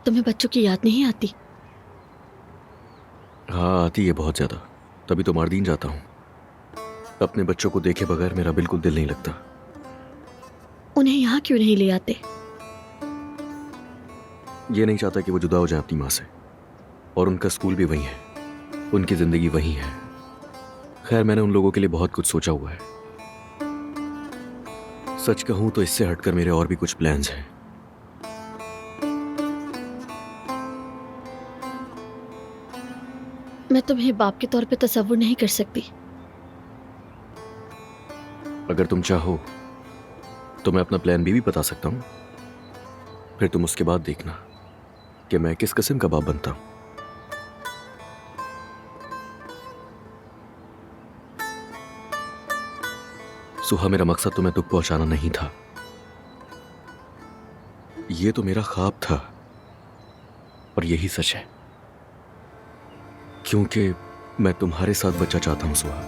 तुम्हें बच्चों की याद नहीं आती? हाँ आती है बहुत ज्यादा, तभी तो मारदीन जाता हूँ। अपने बच्चों को देखे बगैर मेरा बिल्कुल दिल नहीं लगता। उन्हें यहाँ क्यों नहीं ले आते? ये नहीं चाहता कि वो जुदा हो जाए अपनी माँ से। और उनका स्कूल भी वहीं है, उनकी जिंदगी वहीं है। खैर मैंने उन लोगों के लिए बहुत कुछ सोचा हुआ है। सच कहूं तो इससे हटकर मेरे और भी कुछ प्लान्स हैं। मैं तुम्हें बाप के तौर पे तसव्वुर नहीं कर सकती। अगर तुम चाहो तो मैं अपना प्लान बी भी बता सकता हूं। फिर तुम उसके बाद देखना कि मैं किस किस्म का बाप बनता हूं। सुहा, मेरा मकसद तुम्हें दुख पहुंचाना नहीं था। ये तो मेरा ख्वाब था और यही सच है, क्योंकि मैं तुम्हारे साथ बच्चा चाहता हूं सुहा।